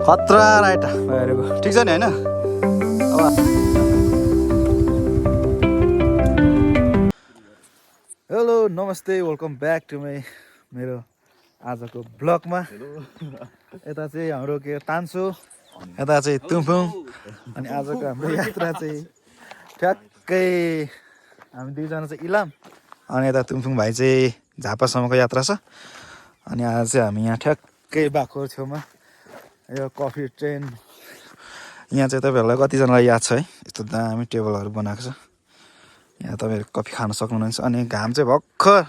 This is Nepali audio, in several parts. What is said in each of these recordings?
खतरा राइट भइरहेको ठिक छ नि होइन हेलो नमस्ते वेलकम ब्याक टु मेरो आजको ब्लगमा यता चाहिँ हाम्रो के तान्सो यता चाहिँ तुम्फुङ अनि आजको हाम्रो यात्रा चाहिँ ठ्याक्कै हामी दुईजना चाहिँ इलाम अनि यता तुम्फुङ भाइ चाहिँ झापासम्मको यात्रा छ अनि आज चाहिँ हामी यहाँ ठ्याक्कै बाख्रो छेउमा यो कफी ट्रेन यहाँ चाहिँ तपाईँहरूलाई कतिजनालाई याद छ है यस्तो दामी टेबलहरू बनाएको छ यहाँ तपाईँहरू कफी खान सक्नुहुन्छ अनि घाम चाहिँ भर्खर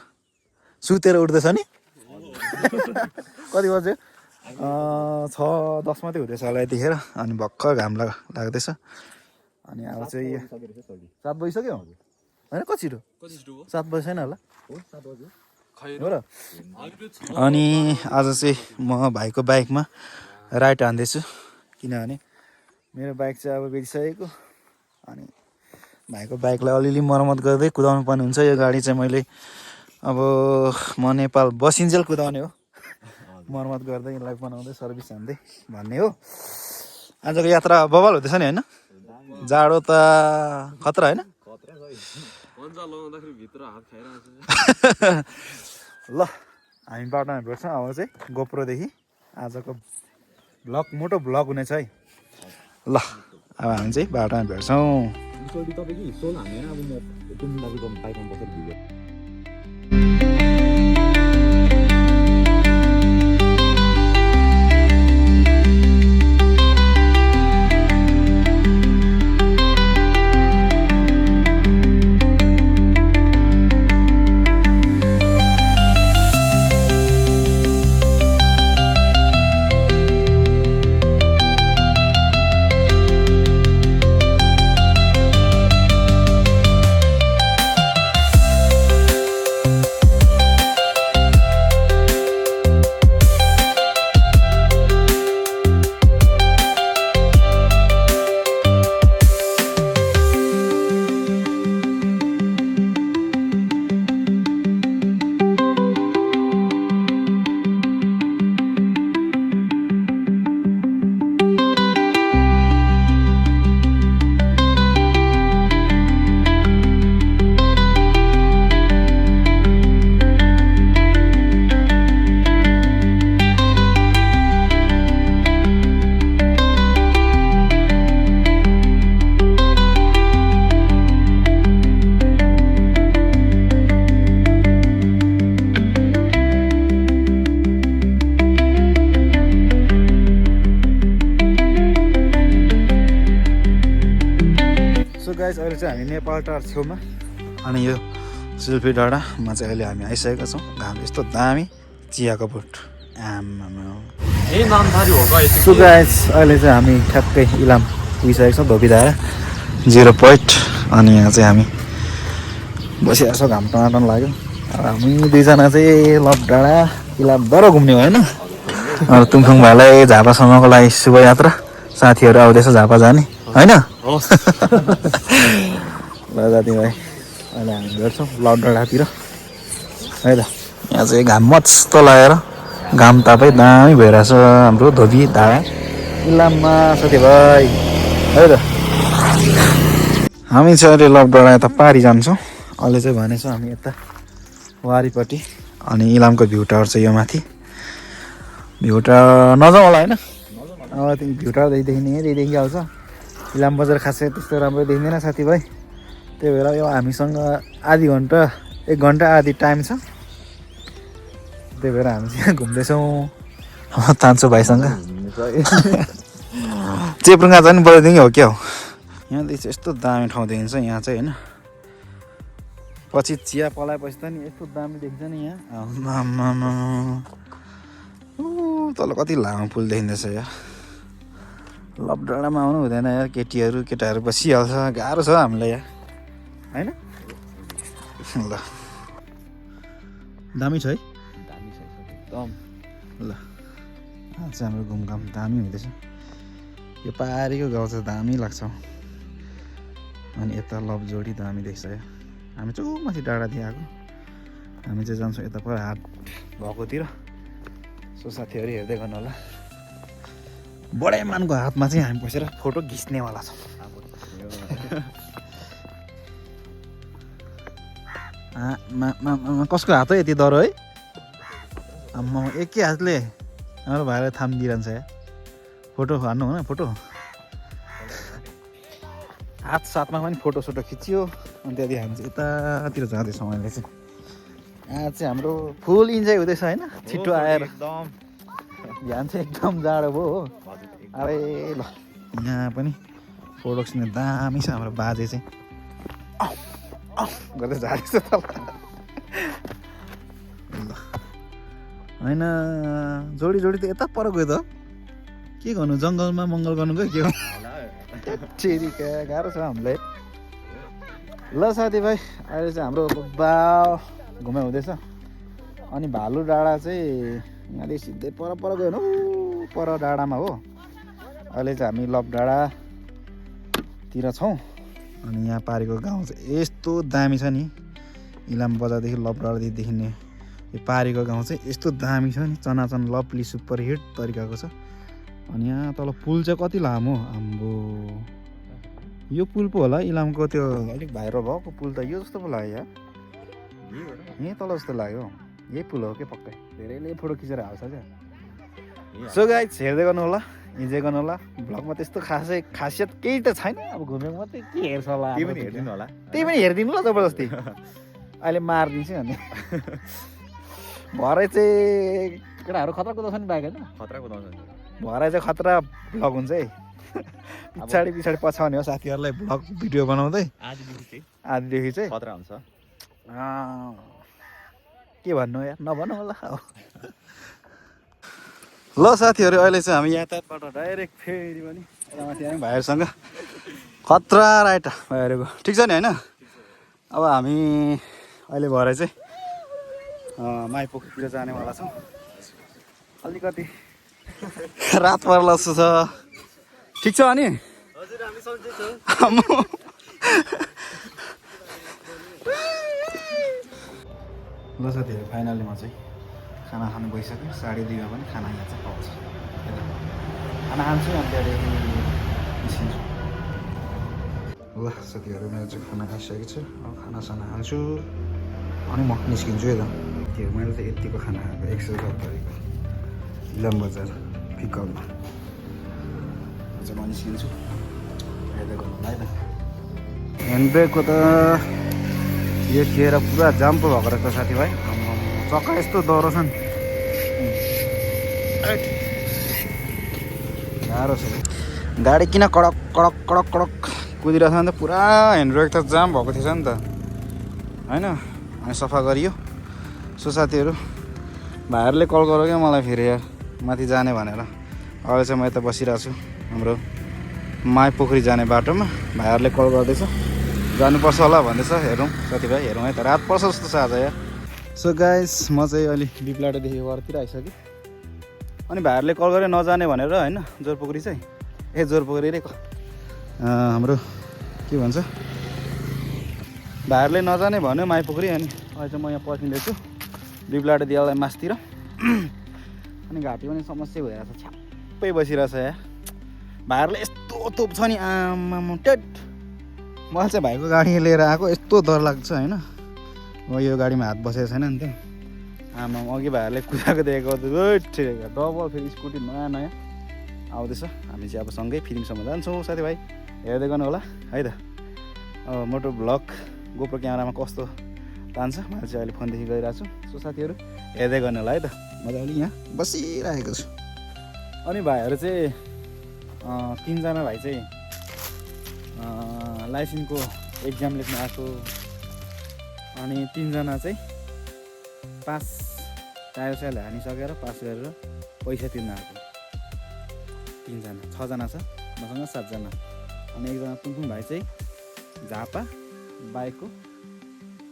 सुतेर उठ्दैछ नि कति बज्यो 6:10 मात्रै हुँदैछ होला यतिखेर अनि भर्खर घाम लाग्दैछ अनि अब चाहिँ 7 बजिसक्यो होइन कतिछिटो 7 बजी छैन होला हो र अनि आज चाहिँ म भाइको बाइकमा राइड हान्दैछु किनभने मेरो बाइक चाहिँ अब बिग्रिसकेको अनि भाइको बाइकलाई अलिअलि मर्मत गर्दै कुदाउनु पर्ने हुन्छ यो गाडी चाहिँ मैले अब म नेपाल बसिन्जेल कुदाउने हो मर्मत गर्दै यसलाई बनाउँदै सर्भिस हान्दै भन्ने हो आजको यात्रा बवाल हुँदैछ नि होइन जाडो त खतरा होइन ल हामी बाटोमा भेट्छौँ अब चाहिँ गोप्रोदेखि आजको ब्लग मोटो ब्लग हुनेछ है ल अब हामी चाहिँ बाटोमा भेट्छौँ गाइस अहिले चाहिँ हामी नेपाल टार छेउमा अनि यो सिल्फी डाँडामा चाहिँ अहिले हामी आइसकेका छौँ घाम यस्तो दामी चियाको बोट सो गाइस अहिले चाहिँ हामी ठ्याक्कै इलाम पुगिसकेका छौँ धोबीधारा 0 पोइन्ट अनि यहाँ चाहिँ हामी बसिरहेको छौँ घाम टनाटन लाग्यो हामी दुईजना चाहिँ लप डाँडा इलाम डह्रो घुम्ने हो होइन अब तुम्फुङ भाइलाई झापासम्मको लागि शुभयात्रा साथीहरू आउँदैछ झापा जाने होइन ल जाति भाइ अहिले हामी भेट्छौँ लप डाँडातिर है त यहाँ चाहिँ घाम मस्त लागेर घाम तापै दामी भइरहेछ हाम्रो धोबी धारा इलाममा साथीभाइ है त हामी चाहिँ अहिले लप डाँडा यता पारी जान्छौँ अहिले चाहिँ भनेछौँ हामी यता वारीपट्टि अनि इलामको भ्यू टावर चाहिँ यो माथि भ्यू टावर नजाउँ होला होइन अब त्यो भ्यू टावरदेखि यहीँदेखि आउँछ इलाम बजार खासै त्यस्तो राम्रो देखिँदैन साथीभाइ त्यही भएर यो हामीसँग आधी घन्टा 1 घन्टा आधी टाइम छ त्यही भएर हामी चाहिँ घुम्दैछौँ तान्सो भाइसँग चेप्रुङ्गा जानु बोलाइदिने हो क्या हो यहाँदेखि चाहिँ यस्तो दामी ठाउँ देखिन्छ यहाँ चाहिँ होइन पछि चिया पलाएपछि त नि यस्तो दामी देखिन्छ नि यहाँ तल कति लामो पुल देखिँदैछ यहाँ लप डाँडामा आउनु हुँदैन यार केटाहरू बसिहाल्छ गाह्रो छ हामीलाई यहाँ होइन ल दामी छ है दामी छ एकदम ल आज चाहिँ हाम्रो घुमघाम दामी हुँदैछ यो पारीको गाउँ चाहिँ दामी लाग्छ अनि यता लपजोडी दामी देख्छ हामी चाहिँ माथि डाँडादेखि आएको हामी चाहिँ जान्छौँ यता पर हाट भएकोतिर सो साथीहरू हेर्दै गर्नु होला बडे मानको हातमा चाहिँ हामी बसेर फोटो खिच्नेवाला छौँ कसको हात है यति डह्रो है आम्मा एकै हातले हाम्रो भाइलाई थामिदिइरहन्छ या फोटो हान्नु हो न फोटो हात साथमा पनि फोटो सोटो खिच्यो अनि त्यहाँदेखि हामी चाहिँ यतातिर जाँदैछौँ अहिले चाहिँ यहाँ चाहिँ हाम्रो फुल इन्जोय हुँदैछ होइन छिटो आएर एकदम बिहान चाहिँ एकदम जाडो भयो हो अरे ल यहाँ पनि फोटो खिच्ने दामी छ हाम्रो बाजे चाहिँ गर्दै जाँदैछ त ल होइन जोडी जोडी त यता पर गयो त के गर्नु जङ्गलमा मङ्गल गर्नु गयो के गर्नु गाह्रो छ हामीलाई ल साथीभाइ अहिले चाहिँ हाम्रो बाउ घुमाइ हुँदैछ अनि भालु डाँडा चाहिँ यहाँदेखि सिधै पर गयो न पर डाँडामा हो अहिले चाहिँ हामी लप डाँडातिर छौँ अनि यहाँ पारेको गाउँ चाहिँ यस्तो दामी छ नि इलाम बजारदेखि लप डाँडादेखि देखिने यो पारेको गाउँ चाहिँ यस्तो दामी छ नि चनाचन लभली सुपर हिट तरिकाको छ अनि यहाँ तल पुल चाहिँ कति लामो हाम्रो यो पुल पो होला इलामको त्यो अलिक भाइरल भएको पुल त यो जस्तो पो लाग्यो यहीँ तल जस्तो लाग्यो यही पुल हो कि पक्कै धेरैले फोटो खिचेर हाल्छ क्या सो गाइज हेर्दै गर्नु होला इन्जोय गर्नु होला भ्लगमा त्यस्तो खासियत केही त छैन अब घुमेको मात्रै के हेर्छ होला त्यही पनि हेरिदिनु होला त्यही पनि हेरिदिनु ल जबरजस्ती अहिले मारिदिन्छु अनि भरे चाहिँ केटाहरू खतरा कुदाउँछ नि बाइक होइन खतरा कुदाउँछ भरे चाहिँ खतरा भ्लग हुन्छ है पछाडि पछाउने हो साथीहरूलाई भ्लग भिडियो बनाउँदै आजदेखि चाहिँ खतरा हुन्छ के भन्नु यार नभन्नु होला ल साथीहरू अहिले चाहिँ हामी यातायातबाट डाइरेक्ट फेरि पनि माथि आयौँ भाइहरूसँग खतरा राइट भाइहरूको ठिक छ नि होइन अब हामी अहिले भरे चाहिँ माइपोखरीतिर जानेवाला छौँ अलिकति रात पर्ला जस्तो छ ठिक छ अनि हजुर हामी सन्चै छौँ ल साथीहरू फाइनली म चाहिँ खाना खानु गइसक्यो 2:30 मा पनि खाना यहाँ चाहिँ पाउँछ खाना खान्छु अनि त्यहाँदेखि निस्किन्छु ल साथीहरू मेरो चाहिँ खाना खाइसकेको छु अब खानासाना खान्छु अनि म निस्किन्छु है त त्यो मैले त यतिको खाना खाएको 170 इलाम बजार पिकअपमा चाहिँ म निस्किन्छु हेर्दै गर्नु है त ह्यान्ड ब्रेकको त यो थिएर पुरा जाम पो भएको रहेछ साथीभाइ चक्का यस्तो डह्रो छ नि गाह्रो छ गाडी किन कडक कडक कडक कडक कुदिरहेको छ भने त पुरा ह्यान्ड ब्रेक त जाम भएको थिएछ नि त होइन अनि सफा गरियो सो साथीहरू भाइहरूले कल गऱ्यो क्या मलाई फेरि यार माथि जाने भनेर अहिले चाहिँ म यता बसिरहेको छु हाम्रो माइपोखरी जाने बाटोमा भाइहरूले कल गर्दैछ जानुपर्छ होला भन्दैछ हेरौँ साथीभाइ हेरौँ है त रात पर्छ जस्तो छ आज यार सो गाइस म चाहिँ अहिले बिप्लाटोदेखि घरतिर आइसकेँ अनि भाइहरूले कल गरेर नजाने भनेर होइन जोरपोखरी चाहिँ जोरपोखरी रे हाम्रो के भन्छ भाइहरूले नजाने भन्यो माइपोखरी अनि अहिले चाहिँ म यहाँ पर्खिँदैछु बिप्लाटो दियाललाई मासतिर अनि घाँटी पनि समस्या भइरहेको छ छ्याप्पै बसिरहेछ यहाँ भाइहरूले यस्तो तोप छ नि आमामा टेट मलाई चाहिँ भाइको गाडी लिएर आएको यस्तो डर लाग्छ होइन म यो गाडीमा हात बसेको छैन नि त आमा अघि भाइहरूले कुदाएको देखेको डबल फेरि स्कुटी नयाँ नयाँ आउँदैछ हामी चाहिँ अब सँगै फिल्मसम्म जान्छौँ साथीभाइ हेर्दै गर्नु होला है त अब मोटो भ्लग गोप्रो क्यामेरामा कस्तो तान्छ मैले चाहिँ अहिले फोनदेखि गइरहेको छु सो साथीहरू हेर्दै गर्नु होला है त मजाले यहाँ बसिरहेको छु अनि भाइहरू चाहिँ 3 जना भाइ चाहिँ लाइसेन्सको एक्जाम लेख्न आएको अनि 3 जना चाहिँ पास टायर हानिसकेर पास गरेर पैसा तिर्न आएको 3 जना 6 जना छ मसँग 7 जना अनि एकजना पुङपुङ भाइ चाहिँ झापा बाइकको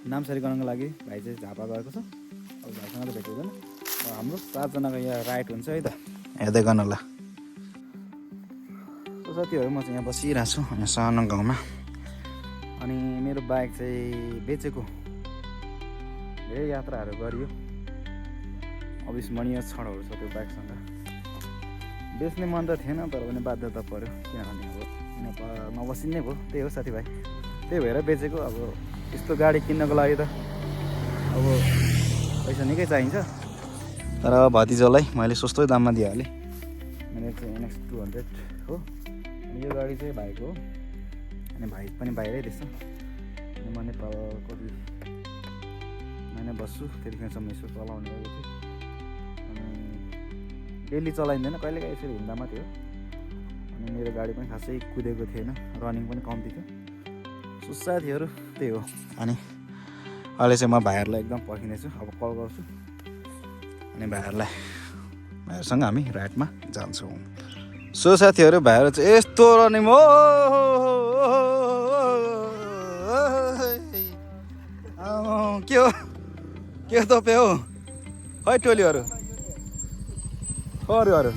नामसरी गर्नको लागि भाइ चाहिँ झापा गएको छ अब भाइसँग त भेट हुँदैन हाम्रो 7 जनाको यहाँ राइड हुन्छ है त हेर्दै गर्नु होला साथीहरू म चाहिँ यहाँ बसिरहेको छु यहाँ सानो गाउँमा अनि मेरो बाइक चाहिँ बेचेको धेरै यात्राहरू गरियो अविस्मरणीय क्षणहरू छ त्यो बाइकसँग बेच्ने मन त थिएन तर पनि बाध्यता पऱ्यो किनभने अब नेपाल नबसिन्ने भयो त्यही हो साथीभाइ त्यही भएर बेचेको अब यस्तो गाडी किन्नको लागि त अब पैसा निकै चाहिन्छ तर भतिजालाई मैले सस्तो दाममा दिइहालेँ मैले चाहिँ NX 200 हो अनि यो गाडी चाहिँ भाइको हो अनि भाइ पनि बाहिरै रहेछ अनि म नेपाल कति महिना बस्छु त्यतिखेरसम्म यसो चलाउने गरेको थिएँ अनि डेली चलाइँदैन कहिलेकाहीँ यसरी हिँड्दा मात्रै हो अनि मेरो गाडी पनि खासै कुदेको थिएन रनिङ पनि कम्ती थियो सो साथीहरू त्यही हो अनि अहिले चाहिँ म भाइहरूलाई एकदम पर्खिनेछु अब कल गर्छु अनि भाइहरूसँग हामी राइडमा जान्छौँ सो साथीहरू भाइहरू चाहिँ यस्तो रनिङ हो के हो के तपाईँ हो खै टोलीहरू अरूहरू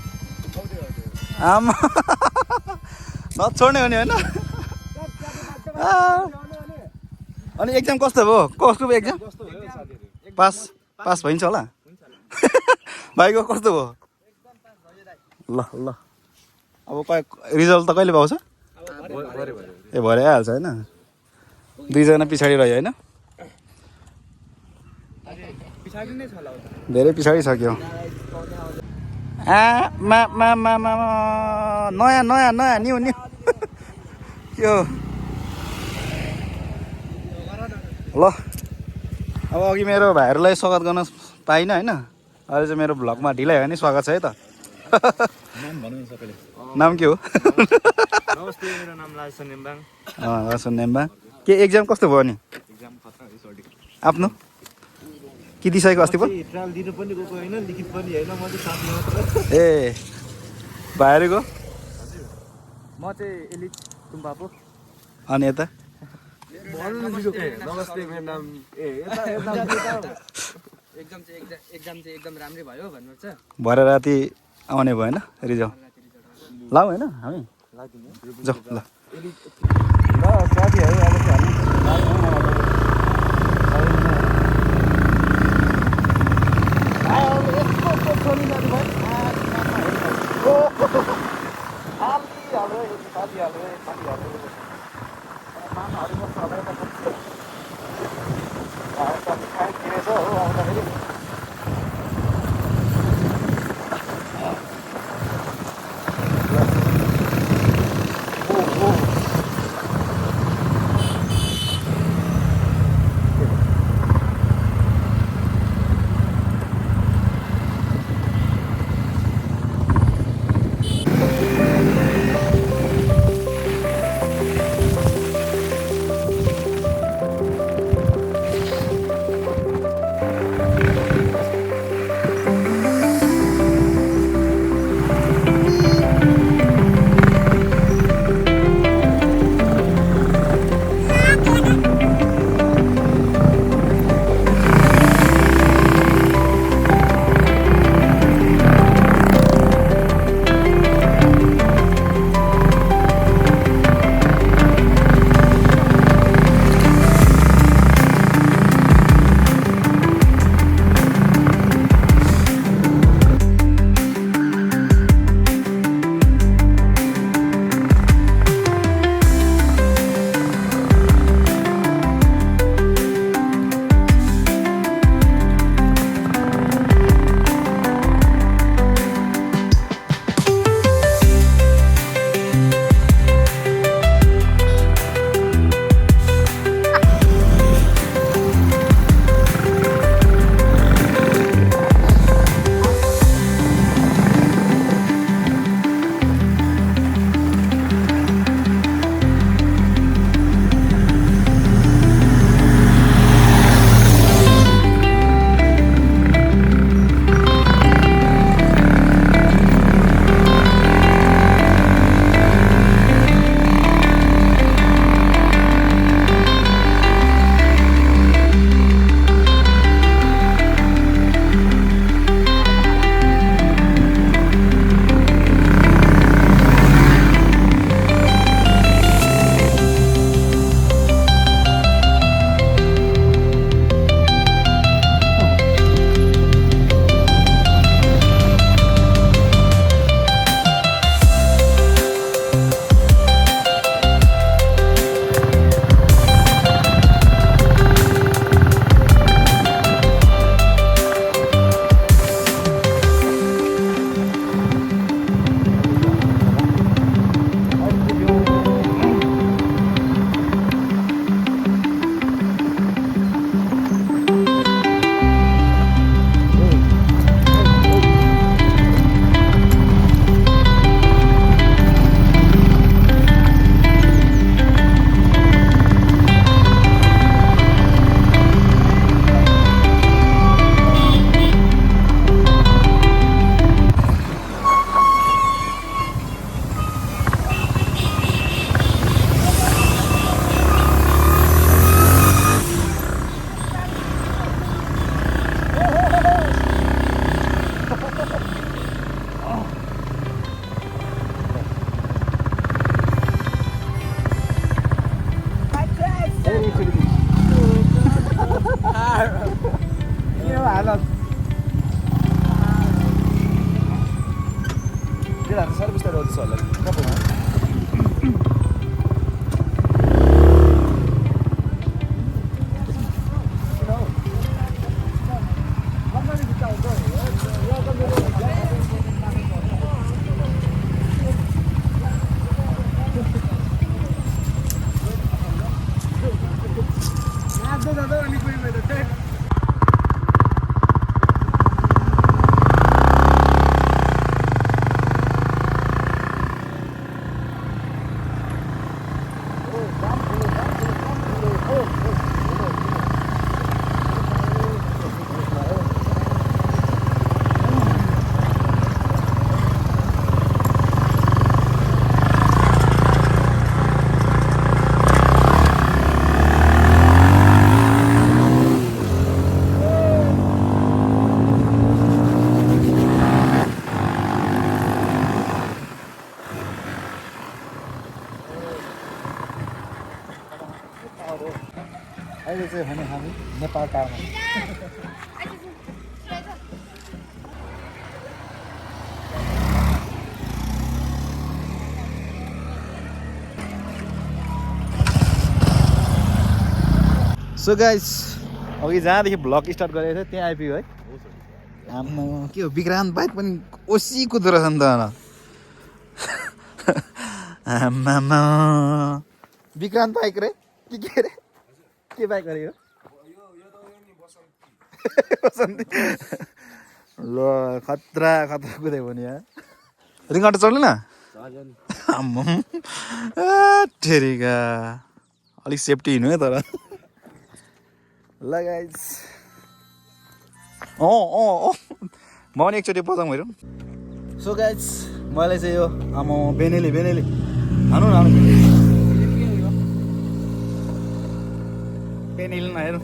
आमा नछोड्ने हो नि होइन अनि एक्जाम कस्तो भयो कसको भयो एक्जाम पास भइन्छ होला भाइको कस्तो भयो ल ल अब रिजल्ट त कहिले पाउँछ ए भरे आइहाल्छ होइन दुईजना पछाडि रह्यो होइन धेरै पछाडि सक्यो नयाँ न्यू यो ल अब अघि मेरो भाइहरूलाई स्वागत गर्न पाइनँ होइन अहिले चाहिँ मेरो भ्लगमा ढिलाइ भयो नि स्वागत छ है त नाम के हो नमस्ते मेरो नाम लासन नेम्बाङ लासन नेम्बाङ के एक्जाम कस्तो भयो नि एक्जाम खतरा है सर आफ्नो के दिइसकेको अस्ति पो ट्रायल दिनु पनि गएको होइन लिखित पनि होइन म चाहिँ साथी मात्र ए भाइहरूको म चाहिँ एलिट तुम्बापो अनि यता नमस्ते मेरो नाम एक्जाम चाहिँ एकदम राम्रै भयो भन्नुहुन्छ भरे राति आउने भएन रिजल्ट लाऊ होइन हामी जाउँ ल साथीहरू अब चाहिँ होला कपालमा अहिले चाहिँ भने हामी नेपाल टारमा सो गाइस अघि जहाँदेखि भ्लग स्टार्ट गरेको थियो त्यहाँ आइपुग्यो है आम्मा के हो विक्रान्त बाइक पनि ओसी कुदो रहेछ नि त आम्मामा विक्रान्त बाइक रे के रे के बाइक अरे यो बसन्ती ल खतरा खतरा कुदायो भने यहाँ रिङ अटो चल्दैन आम्मा ठेरिका अलिक सेफ्टी हिँड्नु है तर ल गाइस म पनि एकचोटि बजाउँ हेरौँ सो गाइस मैले चाहिँ यो आमा बेनेली हानु न बेनेली न हेरौँ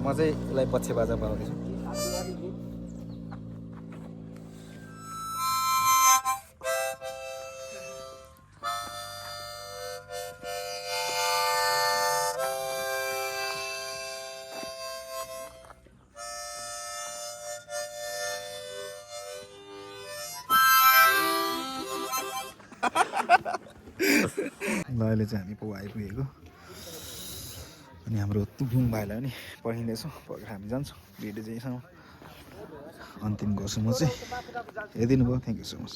म चाहिँ यसलाई पछि बाजा पाउँदैछु ल अहिले चाहिँ हामी पो आइपुगेको अनि हाम्रो तुफुङ भाइलाई पनि पर्खिँदैछौँ पर्खेर हामी जान्छौँ भिडियो चाहिँ यहीसँग अन्तिम गर्छु म चाहिँ हेरिदिनु भयो थ्याङ्क यू सो मच